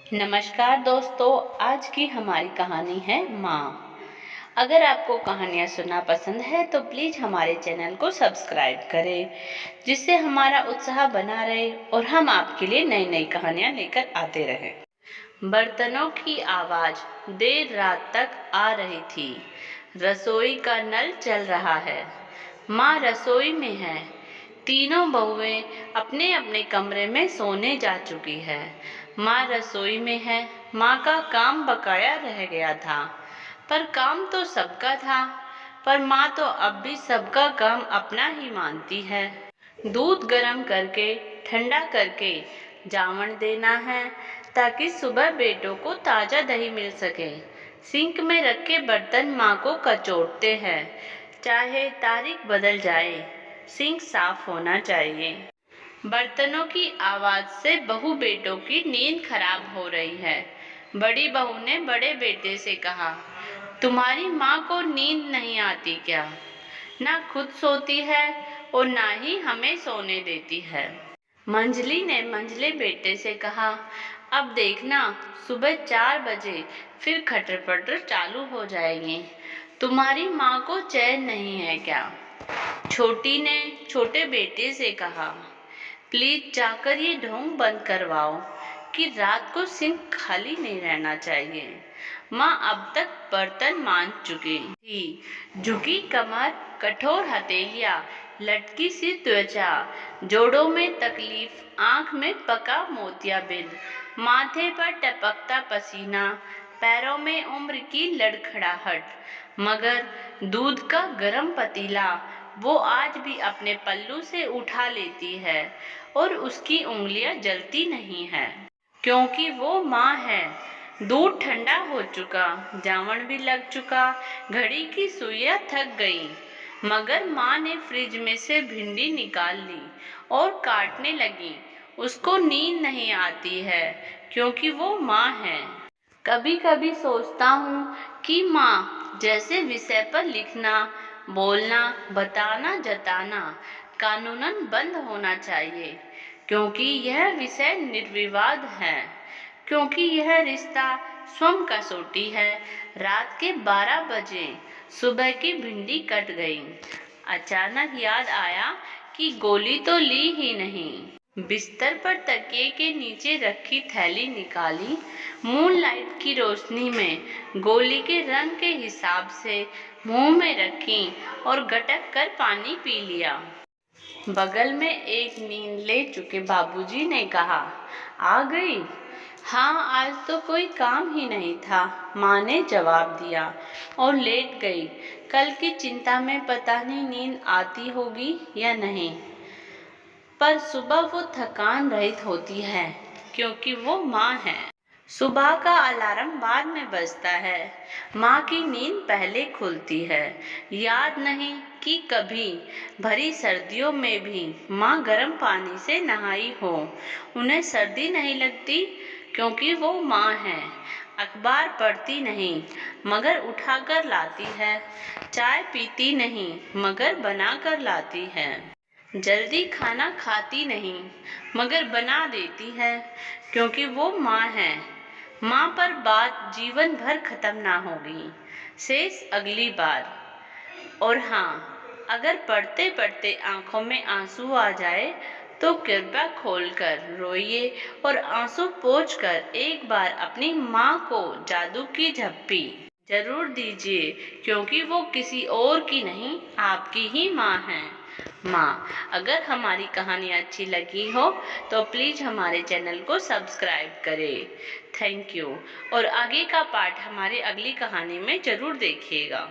नमस्कार दोस्तों, आज की हमारी कहानी है माँ। अगर आपको कहानियाँ सुनना पसंद है तो प्लीज़ हमारे चैनल को सब्सक्राइब करें, जिससे हमारा उत्साह बना रहे और हम आपके लिए नई नई कहानियाँ लेकर आते रहें। बर्तनों की आवाज़ देर रात तक आ रही थी। रसोई का नल चल रहा है। माँ रसोई में है। तीनों बहुएं अपने अपने कमरे में सोने जा चुकी है। माँ रसोई में है। माँ का काम बकाया रह गया था, पर काम तो सबका था। पर माँ तो अब भी सबका काम अपना ही मानती है। दूध गर्म करके ठंडा करके जावण देना है, ताकि सुबह बेटों को ताज़ा दही मिल सके। सिंक में रखे बर्तन माँ को कचोटते हैं। चाहे तारीख बदल जाए, सिंक साफ होना चाहिए। बर्तनों की आवाज़ से बहू बेटों की नींद खराब हो रही है। बड़ी बहू ने बड़े बेटे से कहा, तुम्हारी माँ को नींद नहीं आती क्या? ना खुद सोती है और ना ही हमें सोने देती है। मंझली ने मंझले बेटे से कहा, अब देखना, सुबह 4 बजे फिर खटर पटर चालू हो जाएंगे। तुम्हारी माँ को चैन नहीं है क्या? छोटी ने छोटे बेटे से कहा, प्लीज जाकर ये ढोंग बंद करवाओ कि रात को सिंक खाली नहीं रहना चाहिए। माँ अब तक बर्तन मांज चुकी थी। झुकी कमर, कठोर हथेलियां, लटकी सी त्वचा, जोड़ों में तकलीफ, आंख में पका मोतियाबिंद, माथे पर टपकता पसीना, पैरों में उम्र की लड़खड़ाहट। मगर दूध का गरम पतीला वो आज भी अपने पल्लू से उठा लेती है और उसकी उंगलियां जलती नहीं है, क्योंकि वो माँ है। दूध ठंडा हो चुका, जावण भी लग चुका, घड़ी की सुइयां थक गई। मगर माँ ने फ्रिज में से भिंडी निकाल ली और काटने लगी। उसको नींद नहीं आती है, क्योंकि वो माँ है। कभी कभी सोचता हूँ कि माँ जैसे विषय पर लिखना, बोलना, बताना, जताना कानूनन बंद होना चाहिए, क्योंकि यह विषय निर्विवाद है, क्योंकि यह रिश्ता स्वयं कसौटी है। रात के 12 बजे सुबह की भिंडी कट गई। अचानक याद आया कि गोली तो ली ही नहीं। बिस्तर पर तकिए के नीचे रखी थैली निकाली। मूनलाइट की रोशनी में गोली के रंग के हिसाब से मुंह में रखी और गटक कर पानी पी लिया। बगल में एक नींद ले चुके बाबूजी ने कहा, आ गई? हाँ, आज तो कोई काम ही नहीं था, माँ ने जवाब दिया और लेट गई। कल की चिंता में पता नहीं नींद आती होगी या नहीं, पर सुबह वो थकान रहित होती है, क्योंकि वो माँ है। सुबह का अलार्म बाद में बजता है, माँ की नींद पहले खुलती है। याद नहीं कि कभी भरी सर्दियों में भी माँ गर्म पानी से नहाई हो। उन्हें सर्दी नहीं लगती, क्योंकि वो माँ है। अखबार पढ़ती नहीं, मगर उठाकर लाती है। चाय पीती नहीं, मगर बनाकर लाती है। जल्दी खाना खाती नहीं, मगर बना देती है, क्योंकि वो माँ है। माँ पर बात जीवन भर खत्म ना होगी, शेष अगली बार। और हाँ, अगर पढ़ते पढ़ते आंखों में आंसू आ जाए तो कृपया खोलकर रोइए और आंसू पोंछकर एक बार अपनी माँ को जादू की झप्पी जरूर दीजिए, क्योंकि वो किसी और की नहीं, आपकी ही माँ है। माँ, अगर हमारी कहानी अच्छी लगी हो तो प्लीज़ हमारे चैनल को सब्सक्राइब करें। Thank you. और आगे का पार्ट हमारे अगली कहानी में ज़रूर देखिएगा।